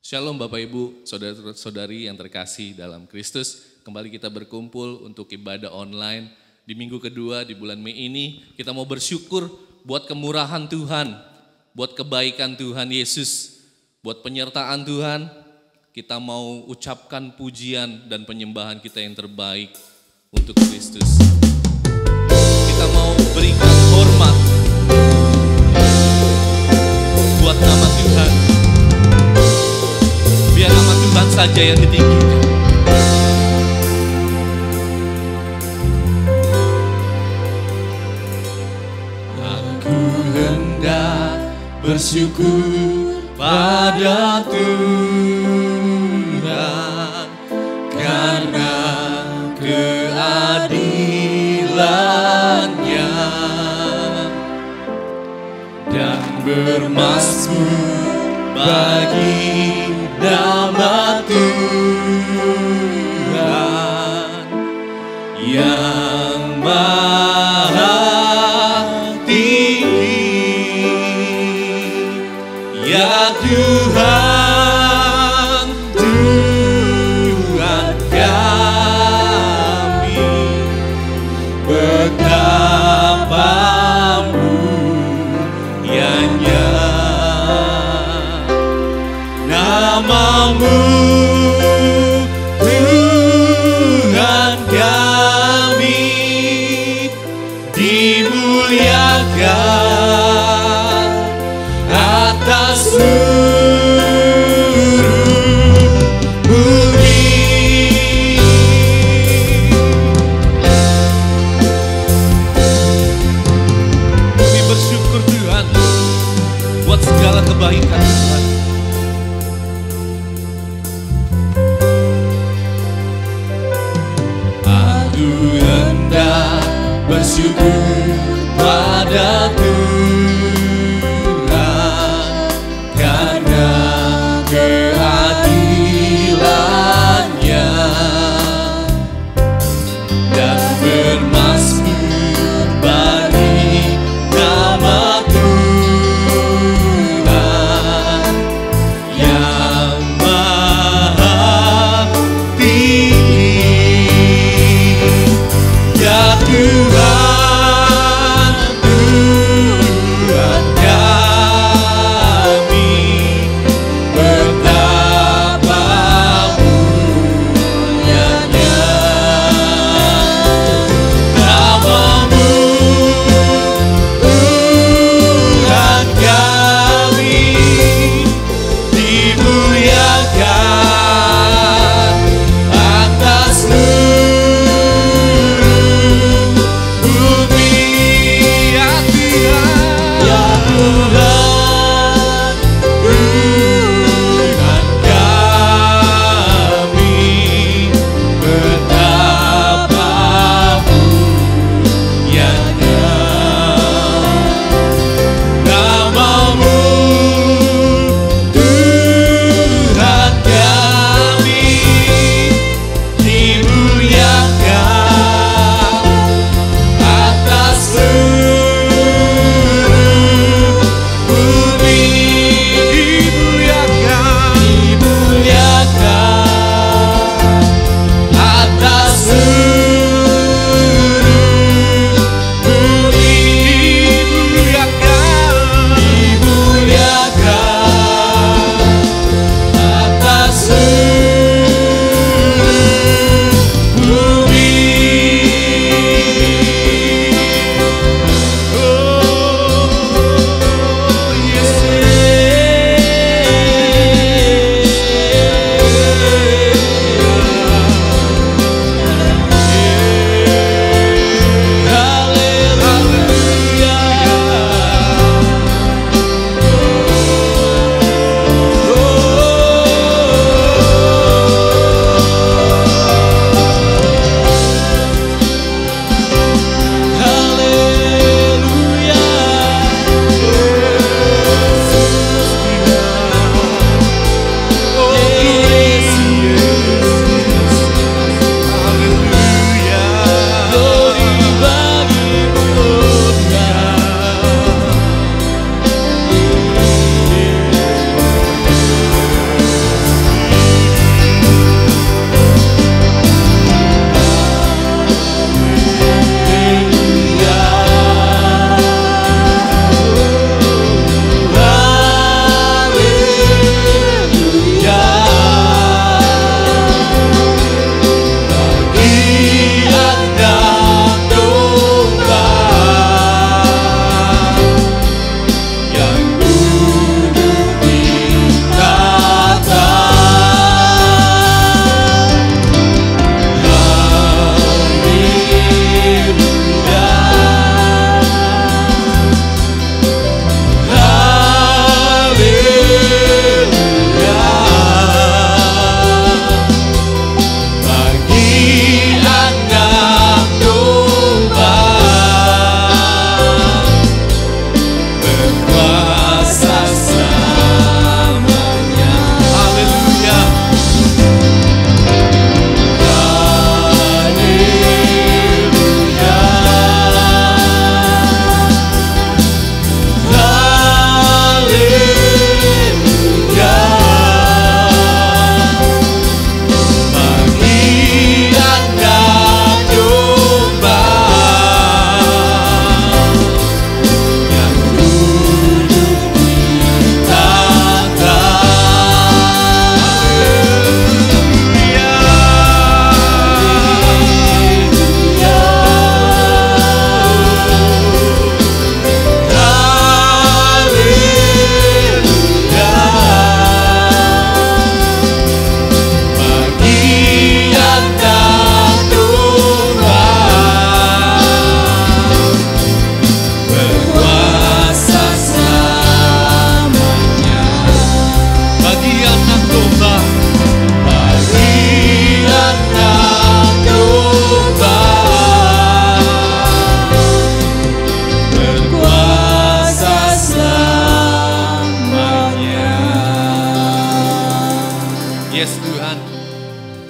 Shalom Bapak Ibu, saudara-saudari yang terkasih dalam Kristus. Kembali kita berkumpul untuk ibadah online di minggu kedua di bulan Mei ini. Kita mau bersyukur buat kemurahan Tuhan, buat kebaikan Tuhan Yesus, buat penyertaan Tuhan. Kita mau ucapkan pujian dan penyembahan kita yang terbaik untuk Kristus. Kita mau berikan hormat buat nama Tuhan. Biar nama Tuhan saja yang ditinggikan. Aku hendak bersyukur pada Tuhan karena keadilan-Nya dan bermazmur bagi nama Tuhan yang maha tinggi. Ya Tuhan, Tuhan kami, betapa mulianya namamu, Tuhan kami, dimuliakan atas seluruh bumi. Kami bersyukur Tuhan buat segala kebaikan Tuhan. Aku hendak bersyukur pada Tuhan karena keadilan-Nya dan bermazmur bagi nama Tuhan yang maha tinggi. Ya Tuhan,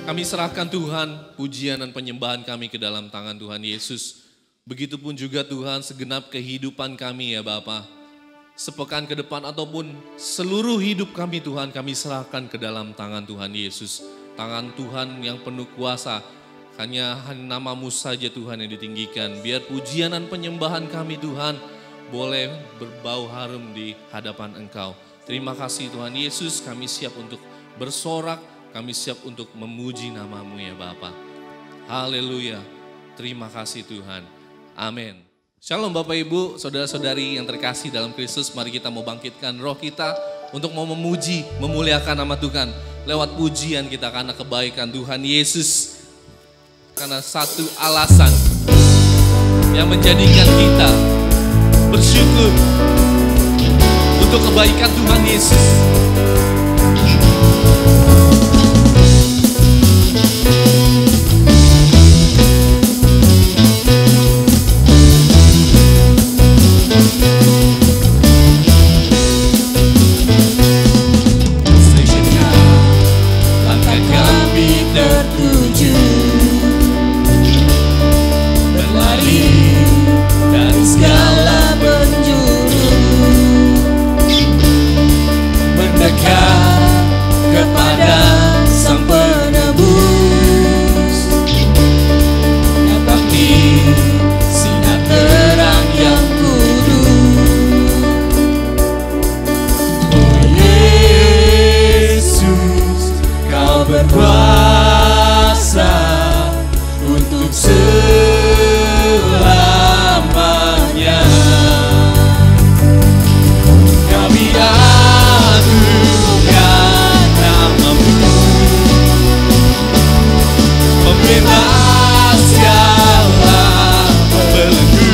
Kami serahkan Tuhan pujian dan penyembahan kami ke dalam tangan Tuhan Yesus. Begitupun juga Tuhan segenap kehidupan kami ya Bapa. Sepekan ke depan ataupun seluruh hidup kami Tuhan, kami serahkan ke dalam tangan Tuhan Yesus. Tangan Tuhan yang penuh kuasa. Hanya nama-Mu saja Tuhan yang ditinggikan. Biar pujian dan penyembahan kami Tuhan boleh berbau harum di hadapan Engkau. Terima kasih Tuhan Yesus, kami siap untuk bersorak, kami siap untuk memuji nama-Mu ya Bapa. Haleluya, terima kasih Tuhan. Amin. Shalom Bapak Ibu, saudara-saudari yang terkasih dalam Kristus. Mari kita mau bangkitkan roh kita untuk mau memuji, memuliakan nama Tuhan. Lewat pujian kita karena kebaikan Tuhan Yesus. Karena satu alasan yang menjadikan kita bersyukur untuk kebaikan Tuhan Yesus. Langkah kami tertuju berlari dari segala penjuru, mendekat kepada Sang Penebus, dapat di sinar terang yang kudus. Oh Yesus, Kau berkuasa untuk selamanya. Kami anugerah nama-Mu, pembebas segala belenggu.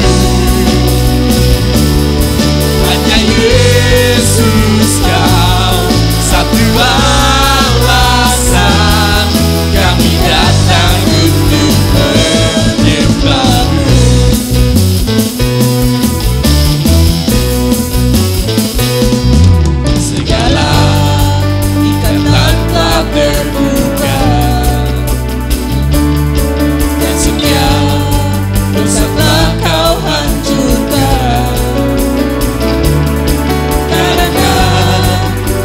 Hanya Yesus Kau satu alasan kami datang untuk menyembah-Mu. Segala ikatan telah terbuka dan setiap dosa telah Kau hancurkan. Karena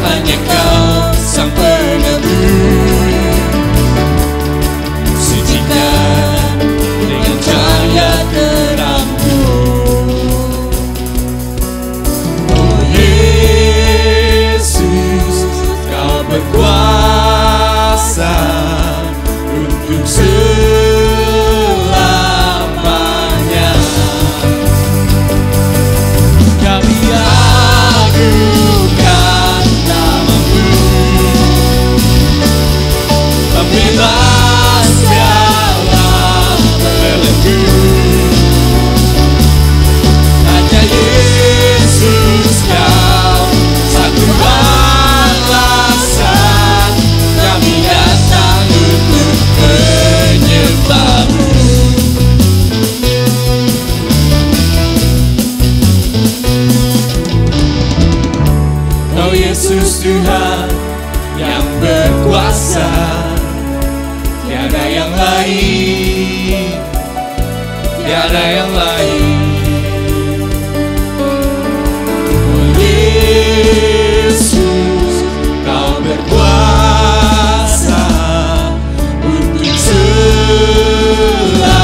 hanya Kau Sang Penebus, sucikan dengan cahaya terang-Mu. Oh Yesus, Kau berkuasa untuk selamanya. Kami agungkan nama-Mu, pembebas segala belenggu. Hanya Yesus Kau satu alasan kami datang untuk menyembah-Mu. Oh Yesus Tuhan yang berkuasa, tiada yang lain, tiada yang lain. Oh Yesus, Kau berkuasa untuk selamanya.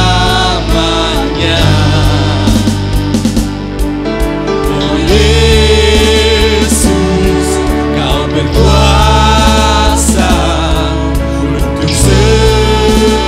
Oh Yesus, Kau berkuasa untuk selamanya.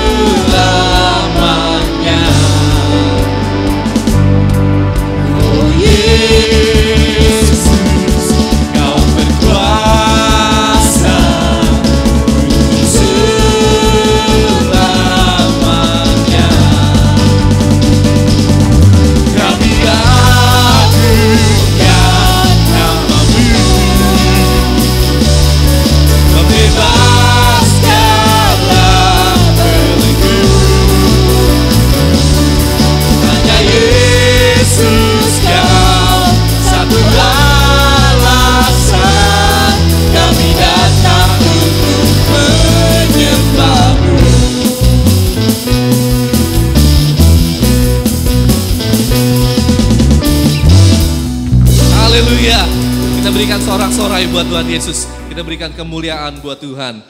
bersorak-sorai buat Tuhan Yesus. Kita berikan kemuliaan buat Tuhan.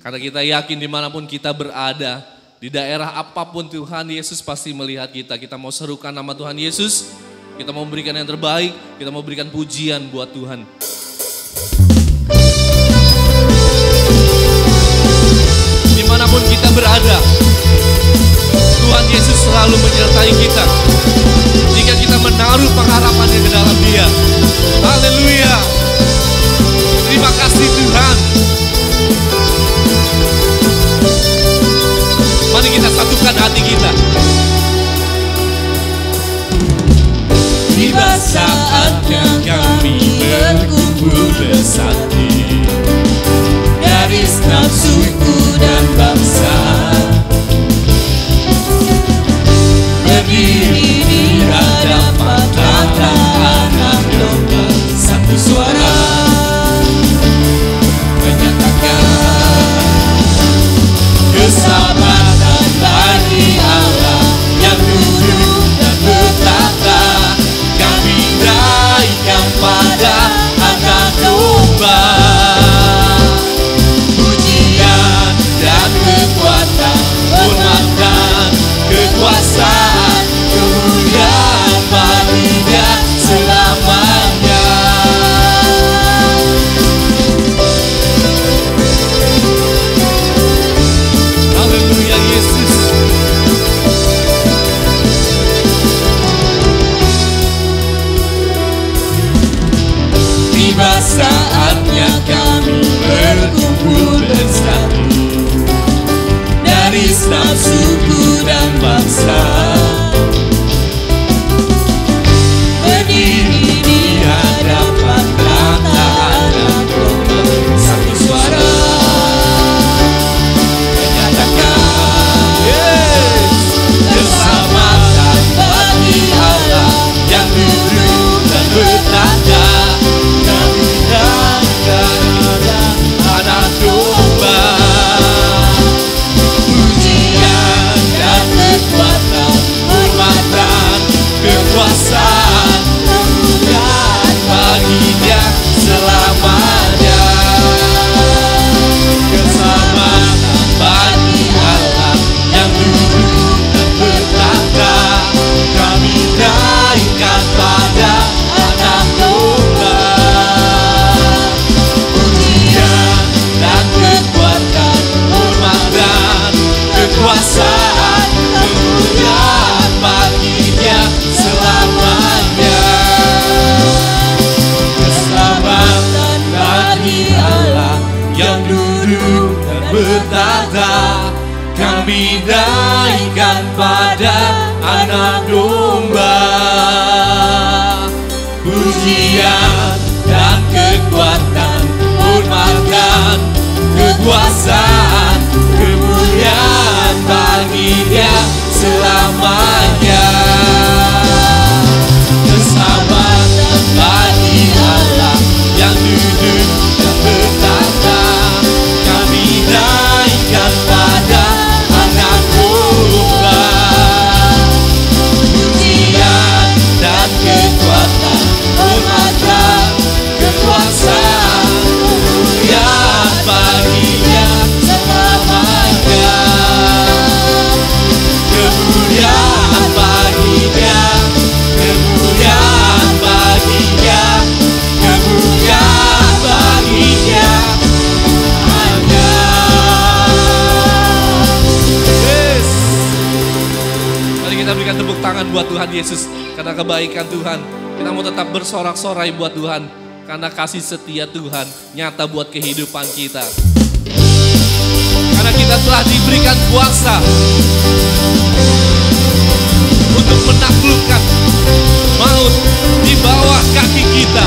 Karena kita yakin dimanapun kita berada, di daerah apapun Tuhan Yesus pasti melihat kita. Kita mau serukan nama Tuhan Yesus. Kita mau memberikan yang terbaik. Kita mau berikan pujian buat Tuhan. Dimanapun kita berada, Tuhan Yesus selalu menyertai kita. Jika kita menaruh pengharapannya ke dalam Dia. Haleluya. Terima kasih Tuhan. Mari kita satukan hati kita. Tiba saatnya kami berkumpul bersatu dari setiap suku dan bangsa, berdiri di hadapan tata anak domba, satu suara menyatakan keselamatan bagi Allah yang duduk dan bertata. Kami naikkan pada anak domba, pujian dan kekuatan, hormat dan kekuasaan, kemuliaan bagi Dia selamanya. Haleluya Yesus. Tiba saatnya kami berkumpul bersatu dari setiap suku dan bangsa, berdiri di hadapan tata anak domba, satu suara menyatakan keselamatan bagi Allah yang duduk dan bertata. Anak domba, pujian dan kekuatan, hormat dan kekuasaan, kemuliaan bagi Dia selamanya. Keselamatan bagi Allah yang duduk dan bertata. Kami naikkan pada anak domba, pujian dan kekuatan, hormat dan kekuasaan, kemuliaan bagi Dia selamanya. Keselamatan bagi Allah yang duduk dan bertata. Kami naikkan pada anak domba, pujian dan kekuatan, hormat dan kekuasaan, kemuliaan bagi Dia selamanya. Keselamatan bagi Allah yang duduk dan bertata. Kami naikkan pada anak domba, pujian dan kekuatan, hormat dan kekuasaan, kemuliaan bagi Dia selamanya. Kemuliaan bagi Dia, kemuliaan bagi Dia, kemuliaan bagi Dia hanya. Yes. Mari kita berikan tepuk tangan buat Tuhan Yesus. Karena kebaikan Tuhan, kita mau tetap bersorak-sorai buat Tuhan. Karena kasih setia Tuhan nyata buat kehidupan kita. Karena kita telah diberikan kuasa untuk menaklukkan maut di bawah kaki kita.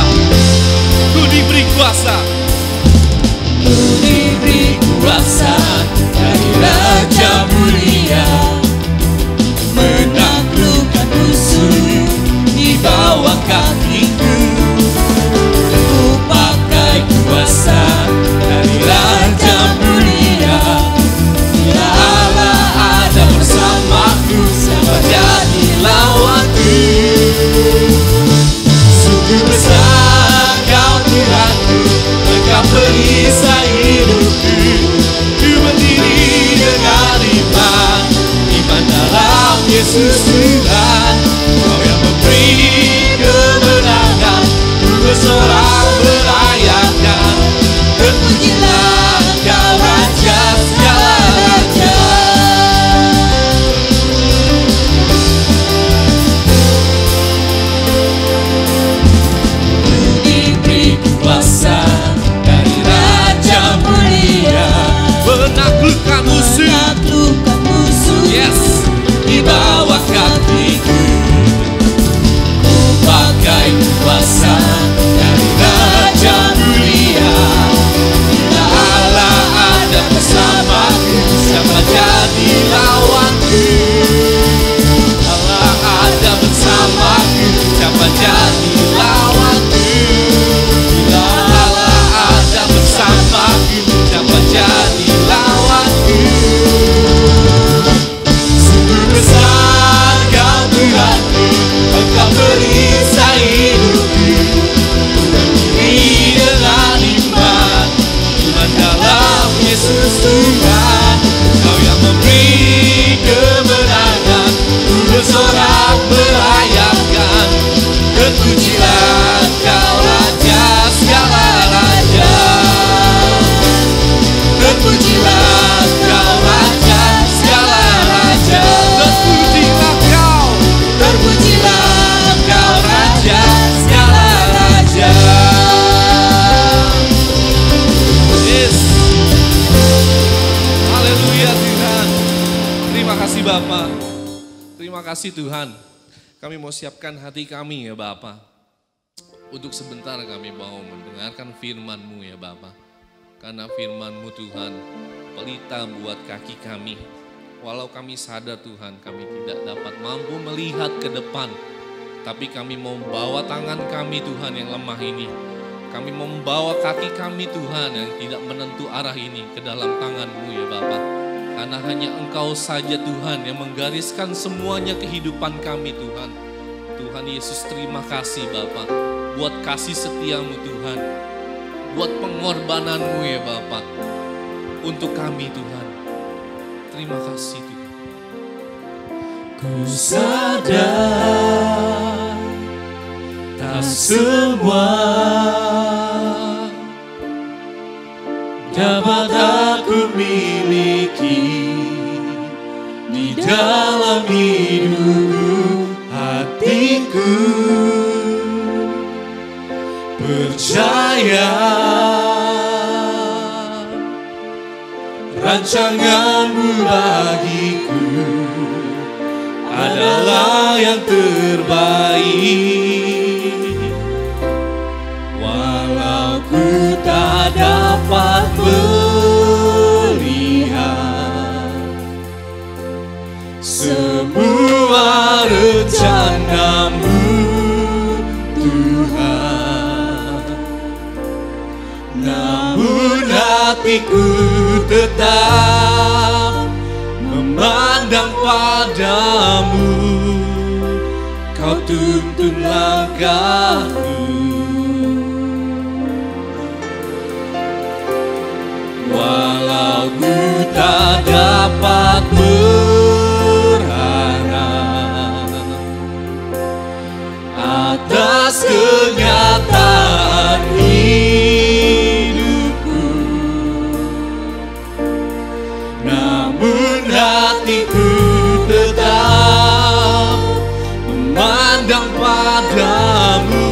Ku diberi kuasa. Ku diberi kuasa dari Raja Mulia, menaklukkan musuh di bawah kakiku. Ku pakai kuasa dari Raja Mulia. Bila Allah ada bersamaku, siapa jadi lawanku? Sungguh besar Kau Tuhanku, Yesus Tuhan, Kau yang memberi kemenangan, ku bersorak merayakan. Terpujilah Kau Raja segala raja. Ku diberi kuasa dari Raja mulia, menaklukkan musuh. Yes, di bawah kakiku. Ku pakai kuasa dari Raja mulia. Bila Allah ada bersamaku, siapa jadi lawanku? Allah ada bersamaku, siapa jadi lawanku? Bila Allah ada bersamaku, siapa jadi lawanku? Besar Kau Tuhanku, Engkau perisai hidupku. Ku berdiri dengan iman, iman dalam Yesus Tuhan. Kau yang memberi kemenangan, ku bersorak merayakan. Terpujilah Kau Raja segala raja. Terpujilah Kau Raja segala raja. Terpujilah Kau, terpujilah Kau Raja segala raja. Yes. Haleluya Tuhan. Terima kasih Bapa. Terima kasih Tuhan. Kami mau siapkan hati kami ya Bapa. Untuk sebentar kami mau mendengarkan firman-Mu ya Bapa. Karena firman-Mu Tuhan pelita buat kaki kami. Walau kami sadar Tuhan kami tidak dapat mampu melihat ke depan. Tapi kami mau membawa tangan kami Tuhan yang lemah ini. Kami mau membawa kaki kami Tuhan yang tidak menentu arah ini ke dalam tangan-Mu ya Bapa. Karena hanya Engkau saja Tuhan yang menggariskan semuanya kehidupan kami Tuhan. Tuhan Yesus terima kasih Bapa. Buat kasih setiamu Tuhan. Buat pengorbanan-Mu ya Bapa. Untuk kami Tuhan. Terima kasih Tuhan. Ku sadar tak semua dapat aku miliki di dalam hidupku. Hatiku percaya rancangan-Mu bagiku adalah yang terbaik. Walau ku tak dapat melihat semua rencana-Mu Tuhan, namun hatiku tetap memandang padamu. Kau tuntun langkahku. Walau ku tak dapat berharap atas kenyataan hidupku, namun hatiku tetap memandang padamu.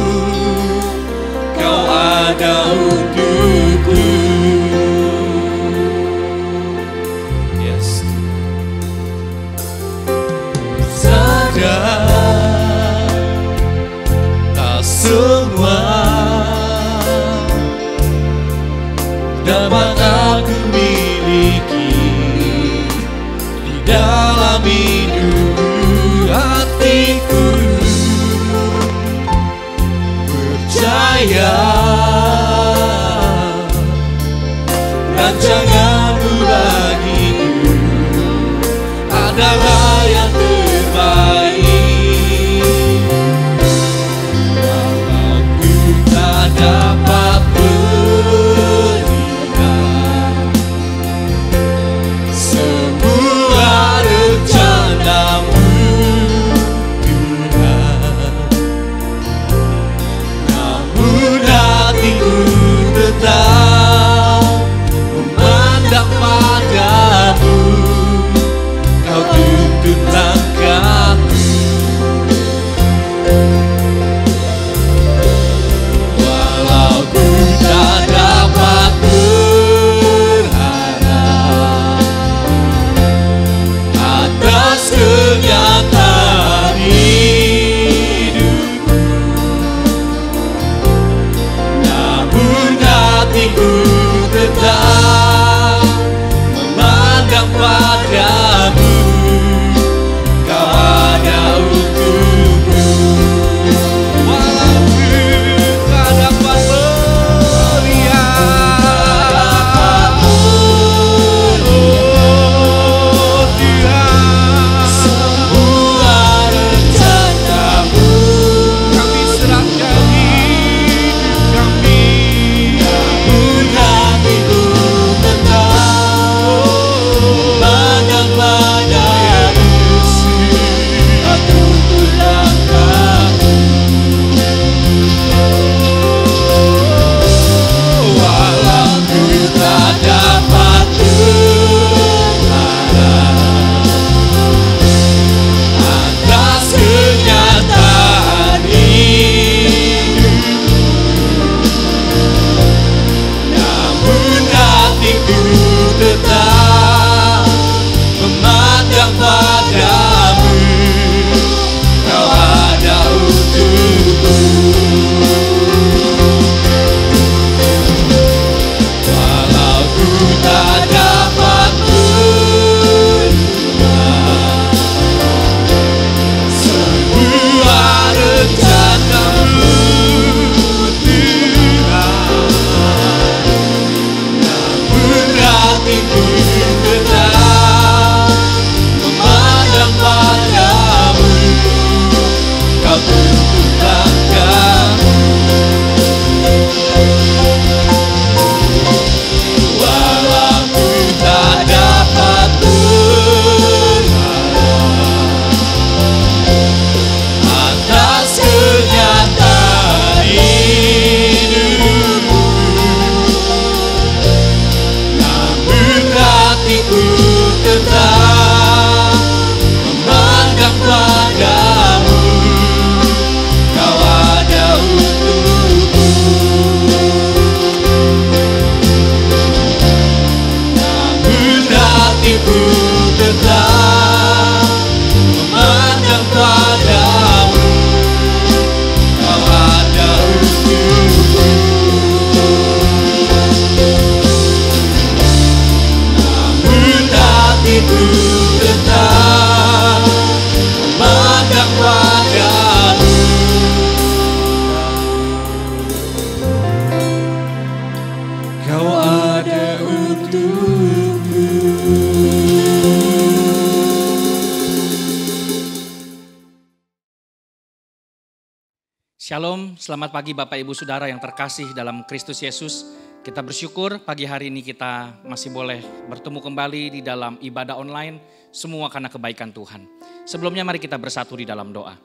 Shalom, selamat pagi Bapak Ibu Saudara yang terkasih dalam Kristus Yesus. Kita bersyukur pagi hari ini kita masih boleh bertemu kembali di dalam ibadah online. Semua karena kebaikan Tuhan. Sebelumnya mari kita bersatu di dalam doa.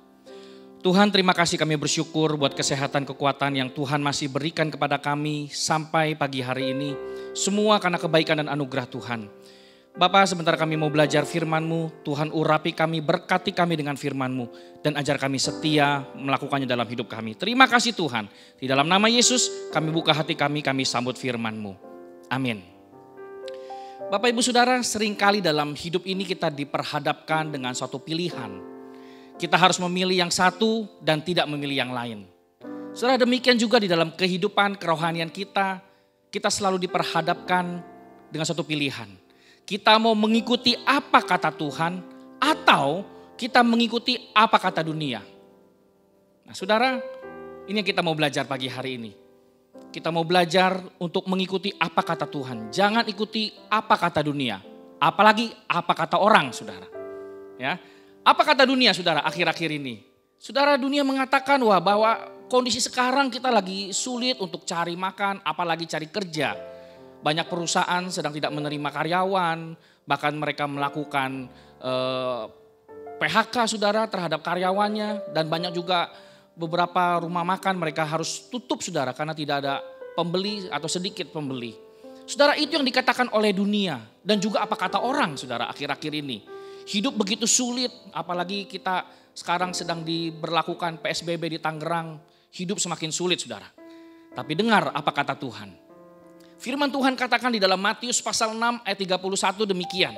Tuhan, terima kasih, kami bersyukur buat kesehatan, kekuatan yang Tuhan masih berikan kepada kami sampai pagi hari ini. Semua karena kebaikan dan anugerah Tuhan. Bapak, sebentar kami mau belajar firman-Mu. Tuhan, urapi kami, berkati kami dengan firman-Mu. Dan ajar kami setia melakukannya dalam hidup kami. Terima kasih Tuhan. Di dalam nama Yesus kami buka hati kami sambut firman-Mu. Amin. Bapak Ibu Saudara, seringkali dalam hidup ini kita diperhadapkan dengan suatu pilihan. Kita harus memilih yang satu dan tidak memilih yang lain. Saudara, demikian juga di dalam kehidupan kerohanian kita selalu diperhadapkan dengan suatu pilihan. Kita mau mengikuti apa kata Tuhan atau kita mengikuti apa kata dunia. Nah saudara, ini yang kita mau belajar pagi hari ini. Kita mau belajar untuk mengikuti apa kata Tuhan. Jangan ikuti apa kata dunia. Apalagi apa kata orang, saudara. Ya, apa kata dunia, saudara, akhir-akhir ini? Saudara, dunia mengatakan bahwa kondisi sekarang kita lagi sulit untuk cari makan, apalagi cari kerja. Banyak perusahaan sedang tidak menerima karyawan, bahkan mereka melakukan PHK saudara terhadap karyawannya. Dan banyak juga beberapa rumah makan mereka harus tutup saudara karena tidak ada pembeli atau sedikit pembeli. Saudara, itu yang dikatakan oleh dunia dan juga apa kata orang saudara akhir-akhir ini. Hidup begitu sulit, apalagi kita sekarang sedang diberlakukan PSBB di Tangerang. Hidup semakin sulit saudara. Tapi dengar apa kata Tuhan. Firman Tuhan katakan di dalam Matius pasal 6 ayat 31 demikian.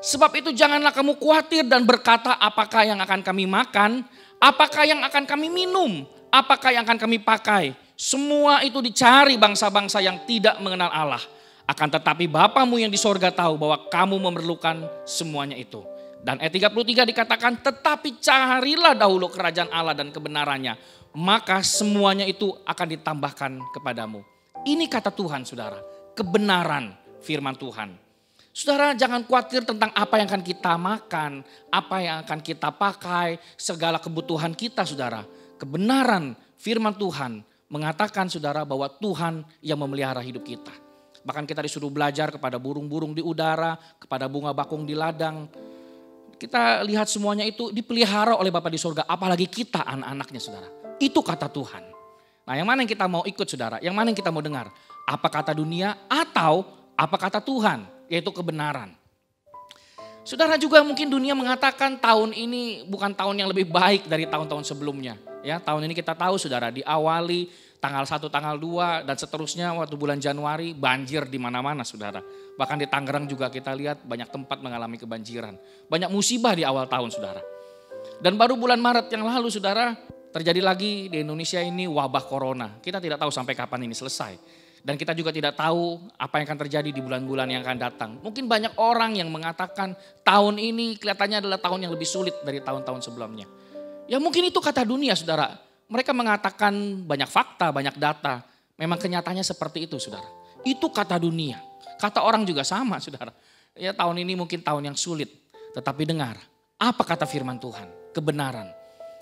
Sebab itu janganlah kamu khawatir dan berkata apakah yang akan kami makan, apakah yang akan kami minum, apakah yang akan kami pakai. Semua itu dicari bangsa-bangsa yang tidak mengenal Allah. Akan tetapi Bapamu yang di sorga tahu bahwa kamu memerlukan semuanya itu. Dan ayat 33 dikatakan tetapi carilah dahulu kerajaan Allah dan kebenarannya. Maka semuanya itu akan ditambahkan kepadamu. Ini kata Tuhan saudara, kebenaran firman Tuhan. Saudara, jangan khawatir tentang apa yang akan kita makan, apa yang akan kita pakai, segala kebutuhan kita saudara. Kebenaran firman Tuhan mengatakan saudara bahwa Tuhan yang memelihara hidup kita. Bahkan kita disuruh belajar kepada burung-burung di udara, kepada bunga bakung di ladang. Kita lihat semuanya itu dipelihara oleh Bapa di surga, apalagi kita anak-anaknya saudara. Itu kata Tuhan. Nah, yang mana yang kita mau ikut saudara? Yang mana yang kita mau dengar? Apa kata dunia atau apa kata Tuhan? Yaitu kebenaran. Saudara, juga mungkin dunia mengatakan tahun ini bukan tahun yang lebih baik dari tahun-tahun sebelumnya. Ya, tahun ini kita tahu saudara diawali tanggal 1, tanggal 2 dan seterusnya waktu bulan Januari banjir di mana-mana saudara. Bahkan di Tangerang juga kita lihat banyak tempat mengalami kebanjiran. Banyak musibah di awal tahun saudara. Dan baru bulan Maret yang lalu saudara, terjadi lagi di Indonesia ini wabah corona. Kita tidak tahu sampai kapan ini selesai. Dan kita juga tidak tahu apa yang akan terjadi di bulan-bulan yang akan datang. Mungkin banyak orang yang mengatakan tahun ini kelihatannya adalah tahun yang lebih sulit dari tahun-tahun sebelumnya. Ya mungkin itu kata dunia saudara. Mereka mengatakan banyak fakta, banyak data. Memang kenyataannya seperti itu saudara. Itu kata dunia. Kata orang juga sama saudara. Ya tahun ini mungkin tahun yang sulit. Tetapi dengar, apa kata firman Tuhan? Kebenaran.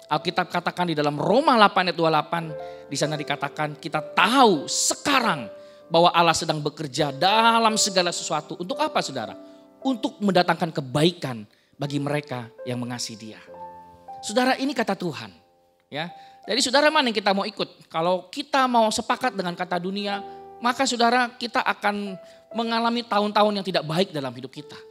Alkitab katakan di dalam Roma 8 ayat 28, di sana dikatakan kita tahu sekarang bahwa Allah sedang bekerja dalam segala sesuatu. Untuk apa saudara? Untuk mendatangkan kebaikan bagi mereka yang mengasihi Dia. Saudara, ini kata Tuhan. Ya, jadi saudara, mana yang kita mau ikut? Kalau kita mau sepakat dengan kata dunia, maka saudara kita akan mengalami tahun-tahun yang tidak baik dalam hidup kita.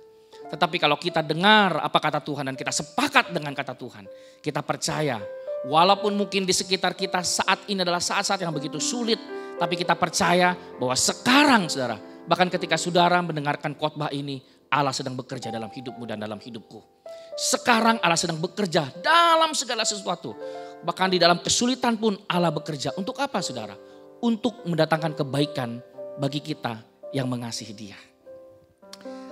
Tetapi kalau kita dengar apa kata Tuhan dan kita sepakat dengan kata Tuhan, kita percaya walaupun mungkin di sekitar kita saat ini adalah saat-saat yang begitu sulit, tapi kita percaya bahwa sekarang saudara, bahkan ketika saudara mendengarkan khotbah ini, Allah sedang bekerja dalam hidupmu dan dalam hidupku. Sekarang Allah sedang bekerja dalam segala sesuatu. Bahkan di dalam kesulitan pun Allah bekerja. Untuk apa saudara? Untuk mendatangkan kebaikan bagi kita yang mengasihi Dia.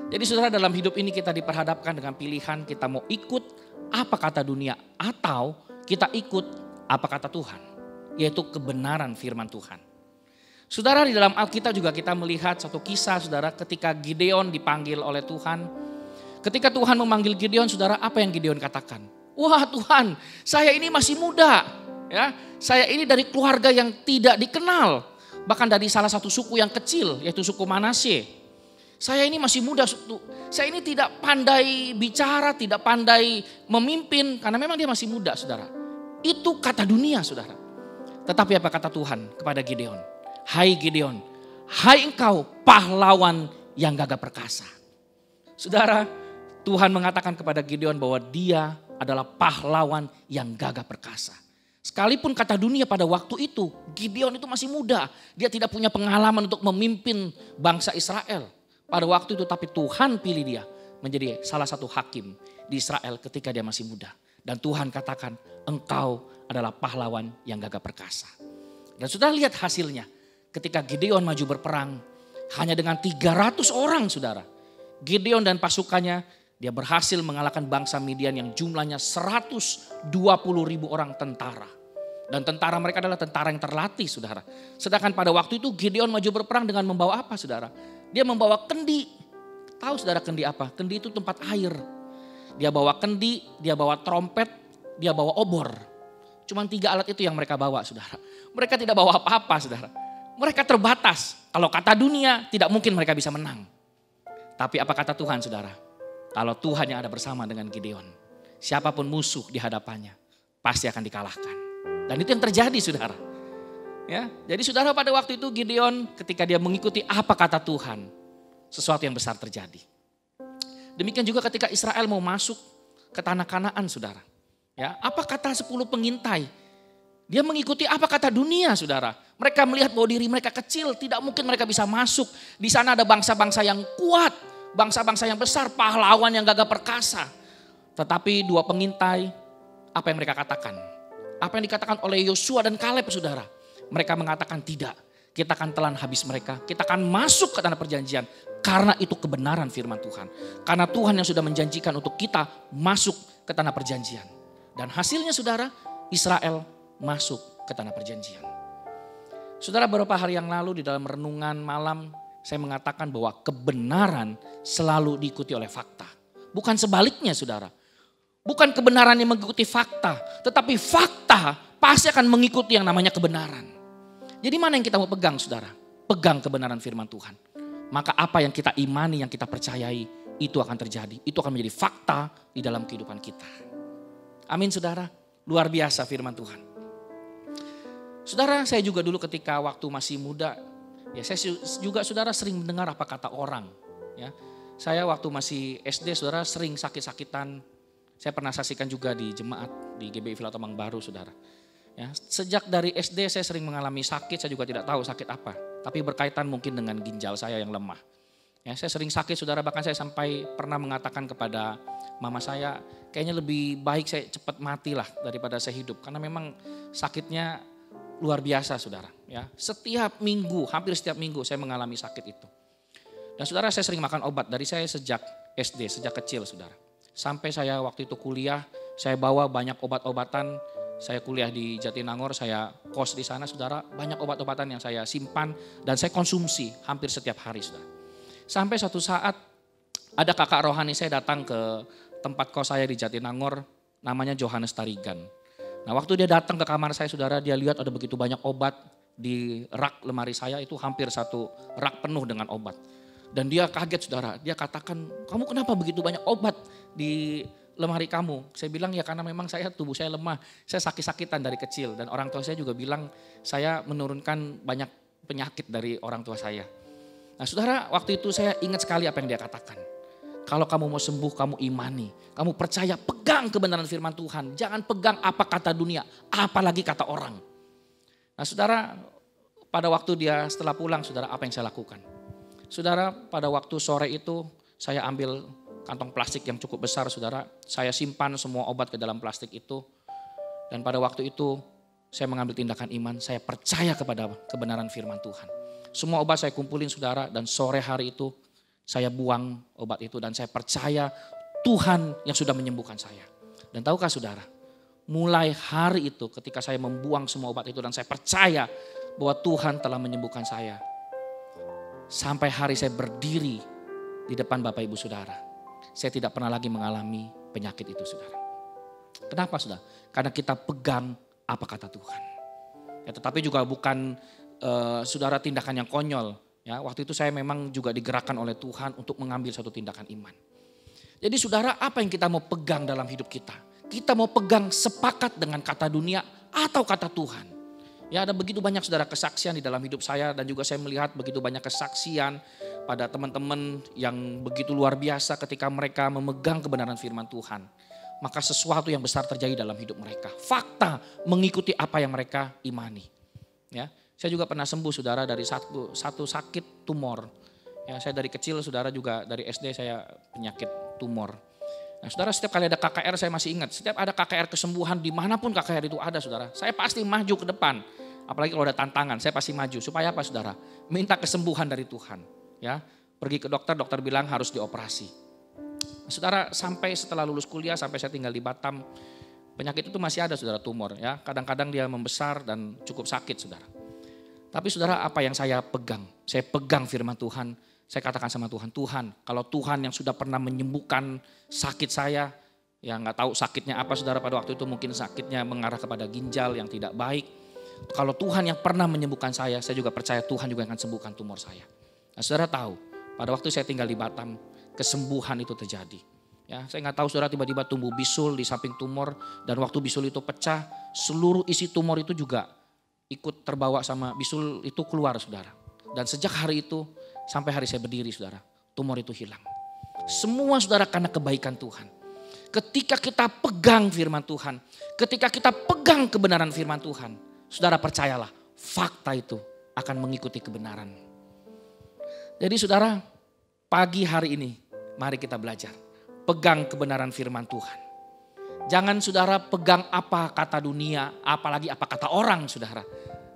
Jadi saudara, dalam hidup ini kita diperhadapkan dengan pilihan kita mau ikut apa kata dunia atau kita ikut apa kata Tuhan. Yaitu kebenaran firman Tuhan. Saudara, di dalam Alkitab juga kita melihat satu kisah saudara ketika Gideon dipanggil oleh Tuhan. Ketika Tuhan memanggil Gideon saudara, apa yang Gideon katakan? Wah Tuhan, saya ini masih muda. Ya, saya ini dari keluarga yang tidak dikenal, bahkan dari salah satu suku yang kecil, yaitu suku Manasye. Saya ini masih muda, saya ini tidak pandai bicara, tidak pandai memimpin, karena memang dia masih muda, saudara. Itu kata dunia, saudara. Tetapi apa kata Tuhan kepada Gideon? Hai Gideon, hai engkau pahlawan yang gagah perkasa. Saudara, Tuhan mengatakan kepada Gideon bahwa dia adalah pahlawan yang gagah perkasa. Sekalipun kata dunia pada waktu itu, Gideon itu masih muda. Dia tidak punya pengalaman untuk memimpin bangsa Israel pada waktu itu. Tapi Tuhan pilih dia menjadi salah satu hakim di Israel ketika dia masih muda. Dan Tuhan katakan, engkau adalah pahlawan yang gagah perkasa. Dan sudah lihat hasilnya. Ketika Gideon maju berperang, hanya dengan 300 orang, saudara. Gideon dan pasukannya, dia berhasil mengalahkan bangsa Midian yang jumlahnya 120.000 orang tentara. Dan tentara mereka adalah tentara yang terlatih, saudara. Sedangkan pada waktu itu Gideon maju berperang dengan membawa apa, saudara? Dia membawa kendi. Tahu saudara kendi apa? Kendi itu tempat air. Dia bawa kendi, dia bawa trompet, dia bawa obor. Cuma 3 alat itu yang mereka bawa, saudara. Mereka tidak bawa apa-apa, saudara. Mereka terbatas. Kalau kata dunia, tidak mungkin mereka bisa menang. Tapi apa kata Tuhan, saudara? Kalau Tuhan yang ada bersama dengan Gideon, siapapun musuh di hadapannya pasti akan dikalahkan. Dan itu yang terjadi, saudara. Ya, jadi saudara, pada waktu itu Gideon ketika dia mengikuti apa kata Tuhan, sesuatu yang besar terjadi. Demikian juga ketika Israel mau masuk ke tanah Kanaan, saudara. Ya, apa kata 10 pengintai? Dia mengikuti apa kata dunia, saudara. Mereka melihat bahwa diri mereka kecil, tidak mungkin mereka bisa masuk. Di sana ada bangsa-bangsa yang kuat, bangsa-bangsa yang besar, pahlawan yang gagah perkasa. Tetapi 2 pengintai, apa yang mereka katakan? Apa yang dikatakan oleh Yosua dan Kaleb, saudara? Mereka mengatakan tidak, kita akan telan habis mereka. Kita akan masuk ke tanah perjanjian. Karena itu kebenaran firman Tuhan. Karena Tuhan yang sudah menjanjikan untuk kita masuk ke tanah perjanjian. Dan hasilnya, saudara, Israel masuk ke tanah perjanjian. Saudara, beberapa hari yang lalu di dalam renungan malam saya mengatakan bahwa kebenaran selalu diikuti oleh fakta. Bukan sebaliknya, saudara. Bukan kebenaran yang mengikuti fakta, tetapi fakta pasti akan mengikuti yang namanya kebenaran. Jadi mana yang kita mau pegang, saudara? Pegang kebenaran firman Tuhan. Maka apa yang kita imani, yang kita percayai, itu akan terjadi. Itu akan menjadi fakta di dalam kehidupan kita. Amin, saudara. Luar biasa firman Tuhan. Saudara, saya juga dulu ketika waktu masih muda, ya saya juga, saudara, sering mendengar apa kata orang. Ya, saya waktu masih SD, saudara, sering sakit-sakitan. Saya pernah saksikan juga di jemaat di GBI Villa Tomang Baru, saudara. Ya, sejak dari SD saya sering mengalami sakit, saya juga tidak tahu sakit apa. Tapi berkaitan mungkin dengan ginjal saya yang lemah. Ya, saya sering sakit, saudara, bahkan saya sampai pernah mengatakan kepada mama saya, kayaknya lebih baik saya cepat mati lah daripada saya hidup. Karena memang sakitnya luar biasa, saudara. Ya, setiap minggu, hampir setiap minggu saya mengalami sakit itu. Dan saudara, saya sering makan obat dari saya sejak SD, sejak kecil, saudara. Sampai saya waktu itu kuliah, saya bawa banyak obat-obatan. Saya kuliah di Jatinangor, saya kos di sana, saudara. Banyak obat-obatan yang saya simpan dan saya konsumsi hampir setiap hari, saudara. Sampai suatu saat ada kakak rohani saya datang ke tempat kos saya di Jatinangor, namanya Johannes Tarigan. Nah, waktu dia datang ke kamar saya, saudara, dia lihat ada begitu banyak obat di rak lemari saya, itu hampir 1 rak penuh dengan obat. Dan dia kaget, saudara. Dia katakan, kamu kenapa begitu banyak obat di lemari kamu? Saya bilang, ya karena memang tubuh saya lemah. Saya sakit-sakitan dari kecil. Dan orang tua saya juga bilang, saya menurunkan banyak penyakit dari orang tua saya. Nah, saudara, waktu itu saya ingat sekali apa yang dia katakan. Kalau kamu mau sembuh, kamu imani. Kamu percaya, pegang kebenaran firman Tuhan. Jangan pegang apa kata dunia, apalagi kata orang. Nah, saudara, pada waktu dia setelah pulang, saudara, apa yang saya lakukan? Saudara, pada waktu sore itu saya ambil kantong plastik yang cukup besar, saudara. Saya simpan semua obat ke dalam plastik itu. Dan pada waktu itu saya mengambil tindakan iman. Saya percaya kepada kebenaran firman Tuhan. Semua obat saya kumpulin, saudara. Dan sore hari itu saya buang obat itu. Dan saya percaya Tuhan yang sudah menyembuhkan saya. Dan tahukah, saudara, mulai hari itu ketika saya membuang semua obat itu dan saya percaya bahwa Tuhan telah menyembuhkan saya. Sampai hari saya berdiri di depan Bapak Ibu Saudara, saya tidak pernah lagi mengalami penyakit itu, saudara. Kenapa, saudara? Karena kita pegang apa kata Tuhan. Ya, tetapi juga bukan saudara tindakan yang konyol. Ya, waktu itu saya memang juga digerakkan oleh Tuhan untuk mengambil satu tindakan iman. Jadi saudara, apa yang kita mau pegang dalam hidup kita? Kita mau pegang sepakat dengan kata dunia atau kata Tuhan? Ya, ada begitu banyak saudara kesaksian di dalam hidup saya, dan juga saya melihat begitu banyak kesaksian pada teman-teman yang begitu luar biasa ketika mereka memegang kebenaran firman Tuhan. Maka sesuatu yang besar terjadi dalam hidup mereka. Fakta mengikuti apa yang mereka imani. Ya, saya juga pernah sembuh saudara dari satu sakit tumor. Ya, saya dari kecil saudara juga dari SD saya penyakit tumor. Nah saudara, setiap kali ada KKR saya masih ingat. Setiap ada KKR kesembuhan dimanapun KKR itu ada saudara. Saya pasti maju ke depan. Apalagi kalau ada tantangan saya pasti maju. Supaya apa saudara? Minta kesembuhan dari Tuhan. Ya, pergi ke dokter, dokter bilang harus dioperasi. Nah, saudara, sampai setelah lulus kuliah, sampai saya tinggal di Batam, penyakit itu masih ada saudara, tumor. Ya, kadang-kadang dia membesar dan cukup sakit saudara. Tapi saudara, apa yang saya pegang? Saya pegang firman Tuhan. Saya katakan sama Tuhan, Tuhan, kalau Tuhan yang sudah pernah menyembuhkan sakit saya, ya nggak tahu sakitnya apa saudara, pada waktu itu mungkin sakitnya mengarah kepada ginjal yang tidak baik. Kalau Tuhan yang pernah menyembuhkan saya juga percaya Tuhan juga akan sembuhkan tumor saya. Nah saudara tahu, pada waktu saya tinggal di Batam, kesembuhan itu terjadi. Ya, saya nggak tahu saudara, tiba-tiba tumbuh bisul di samping tumor, dan waktu bisul itu pecah, seluruh isi tumor itu juga ikut terbawa sama bisul itu keluar saudara. Dan sejak hari itu sampai hari saya berdiri saudara, tumor itu hilang. Semua saudara karena kebaikan Tuhan. Ketika kita pegang firman Tuhan, ketika kita pegang kebenaran firman Tuhan, saudara percayalah fakta itu akan mengikuti kebenaran. Jadi saudara, pagi hari ini mari kita belajar. Pegang kebenaran firman Tuhan. Jangan saudara pegang apa kata dunia, apalagi apa kata orang saudara.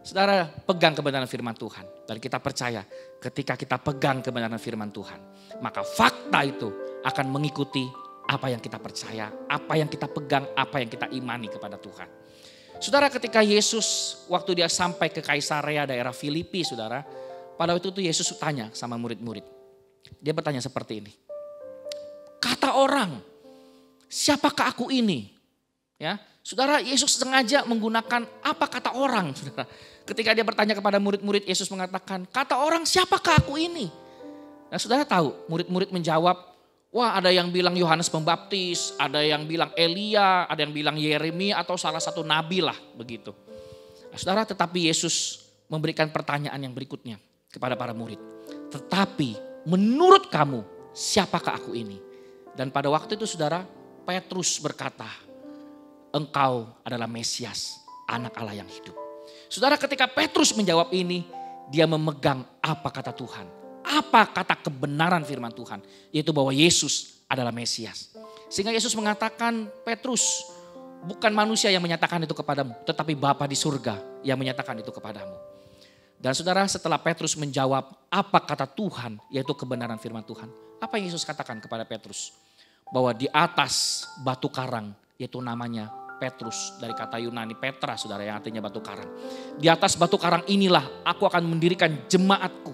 Saudara pegang kebenaran firman Tuhan. Dan kita percaya ketika kita pegang kebenaran firman Tuhan, maka fakta itu akan mengikuti apa yang kita percaya, apa yang kita pegang, apa yang kita imani kepada Tuhan. Saudara, ketika Yesus waktu dia sampai ke Kaisarea daerah Filipi saudara, pada waktu itu Yesus tanya sama murid-murid. Dia bertanya seperti ini. Kata orang, siapakah aku ini? Ya, saudara, Yesus sengaja menggunakan apa kata orang, saudara. Ketika dia bertanya kepada murid-murid, Yesus mengatakan, kata orang siapakah aku ini? Nah saudara tahu, murid-murid menjawab, wah ada yang bilang Yohanes Pembaptis, ada yang bilang Elia, ada yang bilang Yeremia atau salah satu nabi lah begitu. Nah, saudara, tetapi Yesus memberikan pertanyaan yang berikutnya kepada para murid. Tetapi menurut kamu siapakah aku ini? Dan pada waktu itu saudara, Petrus berkata, engkau adalah Mesias, anak Allah yang hidup. Saudara, ketika Petrus menjawab ini, dia memegang apa kata Tuhan. Apa kata kebenaran firman Tuhan, yaitu bahwa Yesus adalah Mesias. Sehingga Yesus mengatakan, Petrus, bukan manusia yang menyatakan itu kepadamu, tetapi Bapa di surga yang menyatakan itu kepadamu. Dan saudara, setelah Petrus menjawab apa kata Tuhan, yaitu kebenaran firman Tuhan, apa yang Yesus katakan kepada Petrus? Bahwa di atas batu karang, yaitu namanya Petrus, dari kata Yunani Petra saudara, yang artinya batu karang. Di atas batu karang inilah aku akan mendirikan jemaatku,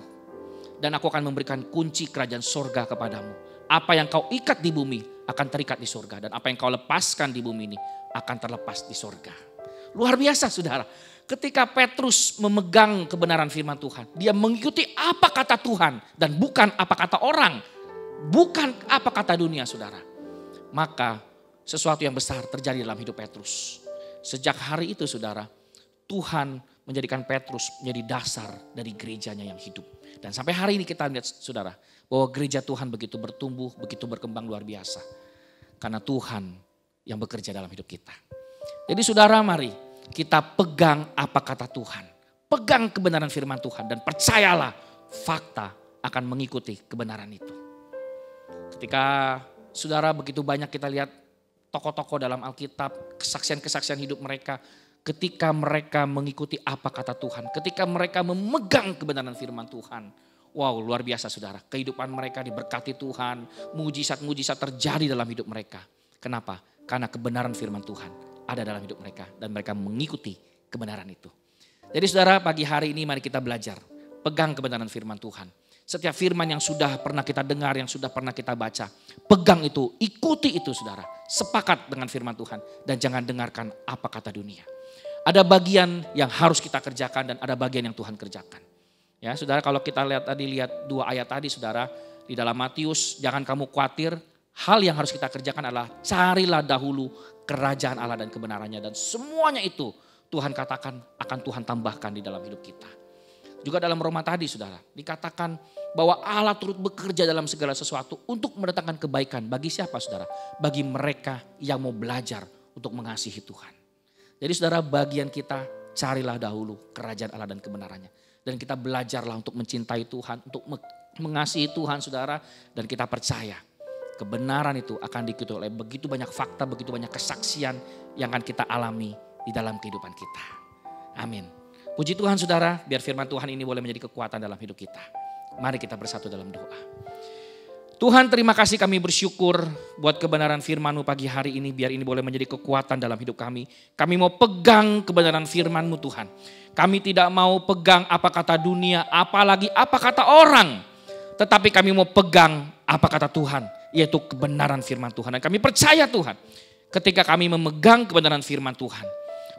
dan aku akan memberikan kunci kerajaan sorga kepadamu. Apa yang kau ikat di bumi akan terikat di sorga, dan apa yang kau lepaskan di bumi ini akan terlepas di sorga. Luar biasa saudara. Ketika Petrus memegang kebenaran firman Tuhan, dia mengikuti apa kata Tuhan dan bukan apa kata orang, bukan apa kata dunia saudara. Maka sesuatu yang besar terjadi dalam hidup Petrus. Sejak hari itu saudara, Tuhan menjadikan Petrus menjadi dasar dari gerejanya yang hidup. Dan sampai hari ini kita lihat saudara, bahwa gereja Tuhan begitu bertumbuh, begitu berkembang luar biasa. Karena Tuhan yang bekerja dalam hidup kita. Jadi saudara, mari kita pegang apa kata Tuhan. Pegang kebenaran firman Tuhan dan percayalah fakta akan mengikuti kebenaran itu. Ketika saudara begitu banyak kita lihat tokoh-tokoh dalam Alkitab, kesaksian-kesaksian hidup mereka, ketika mereka mengikuti apa kata Tuhan, ketika mereka memegang kebenaran firman Tuhan. Wow, luar biasa saudara. Kehidupan mereka diberkati Tuhan, mujizat-mujizat terjadi dalam hidup mereka. Kenapa? Karena kebenaran firman Tuhan ada dalam hidup mereka dan mereka mengikuti kebenaran itu. Jadi saudara, pagi hari ini mari kita belajar. Pegang kebenaran firman Tuhan. Setiap firman yang sudah pernah kita dengar, yang sudah pernah kita baca, pegang itu, ikuti itu saudara. Sepakat dengan firman Tuhan dan jangan dengarkan apa kata dunia. Ada bagian yang harus kita kerjakan dan ada bagian yang Tuhan kerjakan. Ya, saudara, kalau kita lihat 2 ayat tadi, saudara, di dalam Matius, jangan kamu khawatir, hal yang harus kita kerjakan adalah carilah dahulu kerajaan Allah dan kebenarannya, dan semuanya itu Tuhan katakan akan Tuhan tambahkan di dalam hidup kita. Juga dalam Roma tadi, saudara, dikatakan bahwa Allah turut bekerja dalam segala sesuatu untuk mendatangkan kebaikan. Bagi siapa, saudara? Bagi mereka yang mau belajar untuk mengasihi Tuhan. Jadi saudara, bagian kita carilah dahulu kerajaan Allah dan kebenarannya. Dan kita belajarlah untuk mencintai Tuhan, untuk mengasihi Tuhan, saudara. Dan kita percaya kebenaran itu akan diikuti oleh begitu banyak fakta, begitu banyak kesaksian yang akan kita alami di dalam kehidupan kita. Amin. Puji Tuhan, saudara, biar firman Tuhan ini boleh menjadi kekuatan dalam hidup kita. Mari kita bersatu dalam doa. Tuhan, terima kasih, kami bersyukur buat kebenaran firman-Mu pagi hari ini. Biar ini boleh menjadi kekuatan dalam hidup kami. Kami mau pegang kebenaran firman-Mu, Tuhan. Kami tidak mau pegang apa kata dunia, apalagi apa kata orang. Tetapi kami mau pegang apa kata Tuhan, yaitu kebenaran firman Tuhan. Dan kami percaya, Tuhan, ketika kami memegang kebenaran firman Tuhan,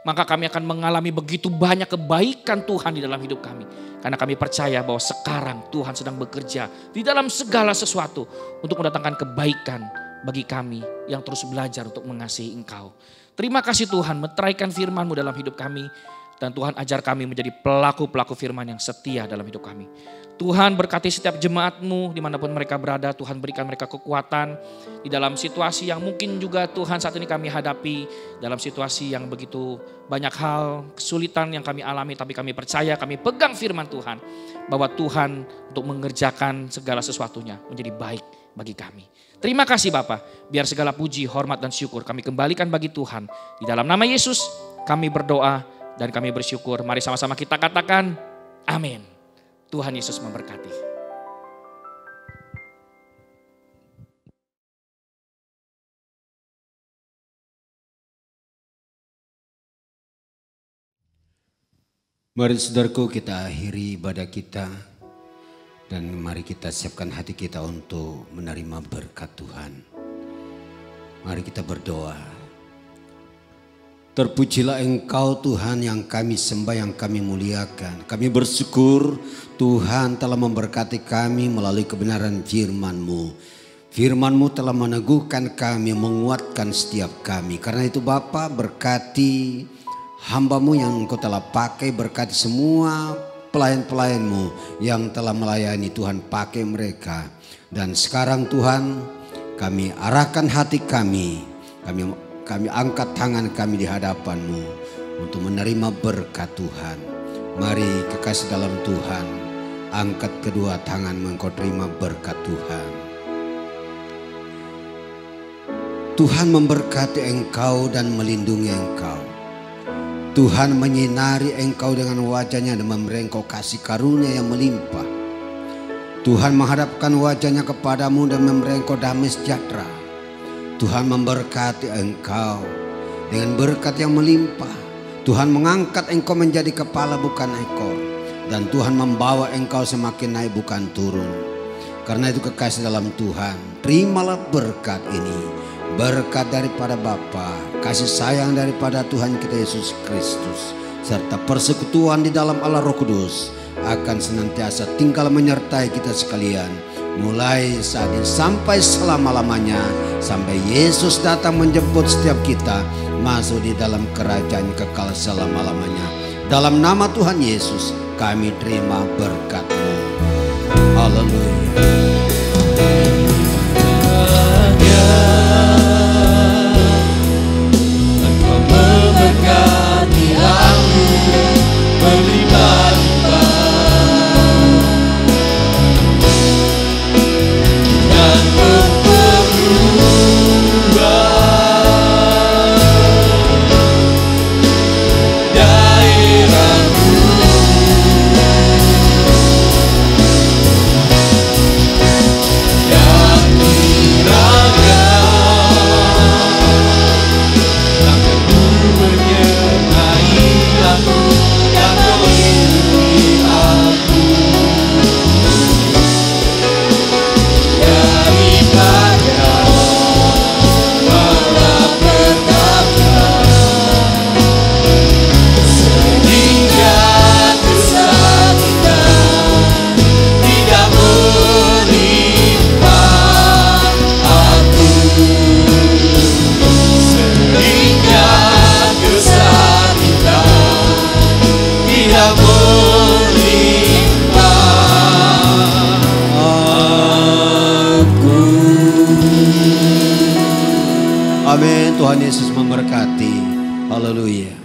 maka kami akan mengalami begitu banyak kebaikan Tuhan di dalam hidup kami. Karena kami percaya bahwa sekarang Tuhan sedang bekerja di dalam segala sesuatu untuk mendatangkan kebaikan bagi kami yang terus belajar untuk mengasihi Engkau. Terima kasih Tuhan, meteraikan firman-Mu dalam hidup kami. Dan Tuhan ajar kami menjadi pelaku-pelaku firman yang setia dalam hidup kami. Tuhan berkati setiap jemaat-Mu dimanapun mereka berada. Tuhan berikan mereka kekuatan di dalam situasi yang mungkin juga Tuhan saat ini kami hadapi. Dalam situasi yang begitu banyak hal kesulitan yang kami alami. Tapi kami percaya, kami pegang firman Tuhan. Bahwa Tuhan untuk mengerjakan segala sesuatunya menjadi baik bagi kami. Terima kasih Bapa. Biar segala puji, hormat dan syukur kami kembalikan bagi Tuhan. Di dalam nama Yesus kami berdoa. Dan kami bersyukur, mari sama-sama kita katakan amin. Tuhan Yesus memberkati. Mari saudaraku, kita akhiri ibadah kita. Dan mari kita siapkan hati kita untuk menerima berkat Tuhan. Mari kita berdoa. Terpujilah Engkau Tuhan yang kami sembah, yang kami muliakan. Kami bersyukur Tuhan telah memberkati kami melalui kebenaran firman-Mu. Firman-Mu telah meneguhkan kami, menguatkan setiap kami. Karena itu Bapa, berkati hamba-Mu yang Engkau telah pakai, berkati semua pelayan-pelayan-Mu yang telah melayani. Tuhan, pakai mereka. Dan sekarang Tuhan, kami arahkan hati kami angkat tangan kami di hadapan-Mu untuk menerima berkat Tuhan. Mari kekasih dalam Tuhan, angkat kedua tangan-Mu, engkau terima berkat Tuhan. Tuhan memberkati engkau dan melindungi engkau. Tuhan menyinari engkau dengan wajah-Nya dan memberi engkau kasih karunia yang melimpah. Tuhan menghadapkan wajah-Nya kepadamu dan memberi engkau damai sejahtera. Tuhan memberkati engkau dengan berkat yang melimpah. Tuhan mengangkat engkau menjadi kepala bukan ekor. Dan Tuhan membawa engkau semakin naik bukan turun. Karena itu kekasih dalam Tuhan, terimalah berkat ini. Berkat daripada Bapa, kasih sayang daripada Tuhan kita Yesus Kristus, serta persekutuan di dalam Allah Roh Kudus akan senantiasa tinggal menyertai kita sekalian. Mulai saat ini sampai selama-lamanya, sampai Yesus datang menjemput setiap kita masuk di dalam kerajaan kekal selama-lamanya. Dalam nama Tuhan Yesus kami terima berkat-Mu. Haleluya. Engkau memberkati aku berlimpah-limpah. Amin. Tuhan Yesus memberkati. Haleluya.